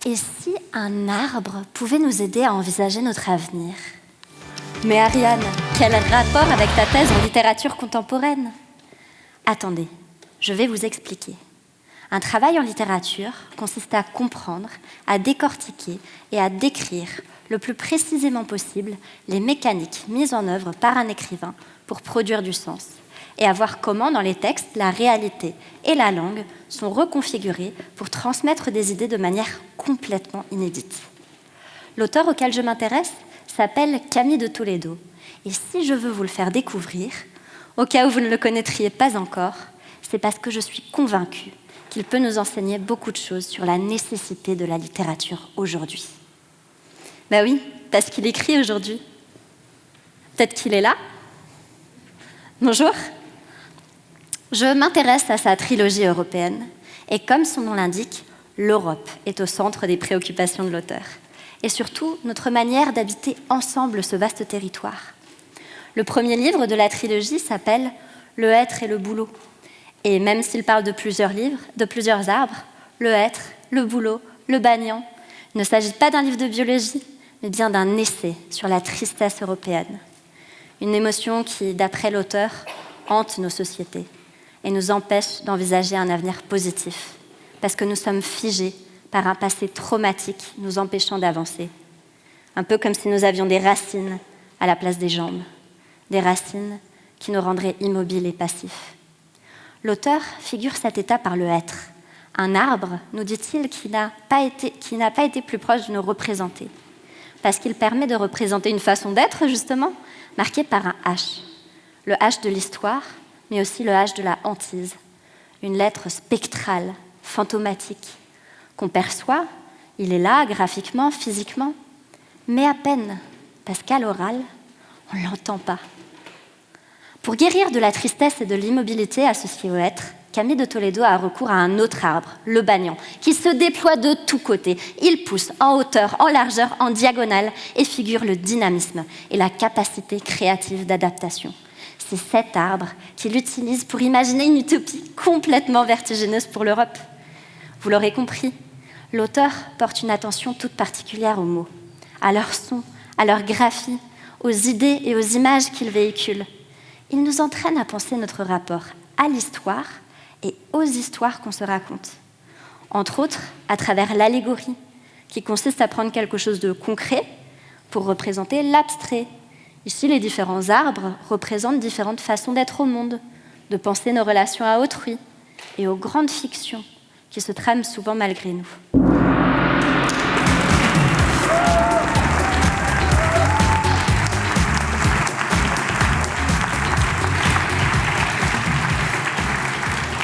Et si un arbre pouvait nous aider à envisager notre avenir ? Mais Ariane, quel rapport avec ta thèse en littérature contemporaine ? Attendez, je vais vous expliquer. Un travail en littérature consiste à comprendre, à décortiquer et à décrire le plus précisément possible les mécaniques mises en œuvre par un écrivain pour produire du sens, et à voir comment, dans les textes, la réalité et la langue sont reconfigurées pour transmettre des idées de manière complètement inédite. L'auteur auquel je m'intéresse s'appelle Camille de Toledo, et si je veux vous le faire découvrir, au cas où vous ne le connaîtriez pas encore, c'est parce que je suis convaincue qu'il peut nous enseigner beaucoup de choses sur la nécessité de la littérature aujourd'hui. Ben oui, parce qu'il écrit aujourd'hui. Peut-être qu'il est là ? Bonjour. Je m'intéresse à sa trilogie européenne, et comme son nom l'indique, l'Europe est au centre des préoccupations de l'auteur, et surtout notre manière d'habiter ensemble ce vaste territoire. Le premier livre de la trilogie s'appelle « Le être et le boulot », et même s'il parle de plusieurs arbres, le être, le boulot, le banyan, il ne s'agit pas d'un livre de biologie, mais bien d'un essai sur la tristesse européenne. Une émotion qui, d'après l'auteur, hante nos sociétés et nous empêche d'envisager un avenir positif, parce que nous sommes figés par un passé traumatique nous empêchant d'avancer. Un peu comme si nous avions des racines à la place des jambes, des racines qui nous rendraient immobiles et passifs. L'auteur figure cet état par le être. Un arbre, nous dit-il, qui n'a pas été plus proche de nous représenter, parce qu'il permet de représenter une façon d'être, justement, marquée par un H. Le H de l'histoire, mais aussi le H de la hantise. Une lettre spectrale, fantomatique, qu'on perçoit, il est là, graphiquement, physiquement, mais à peine, parce qu'à l'oral, on ne l'entend pas. Pour guérir de la tristesse et de l'immobilité associée au être, Camille de Toledo a recours à un autre arbre, le banyan, qui se déploie de tous côtés. Il pousse en hauteur, en largeur, en diagonale et figure le dynamisme et la capacité créative d'adaptation. C'est cet arbre qu'il utilise pour imaginer une utopie complètement vertigineuse pour l'Europe. Vous l'aurez compris, l'auteur porte une attention toute particulière aux mots, à leur son, à leur graphie, aux idées et aux images qu'ils véhiculent. Il nous entraîne à penser notre rapport à l'histoire et aux histoires qu'on se raconte. Entre autres, à travers l'allégorie, qui consiste à prendre quelque chose de concret pour représenter l'abstrait. Ici, les différents arbres représentent différentes façons d'être au monde, de penser nos relations à autrui et aux grandes fictions qui se trament souvent malgré nous.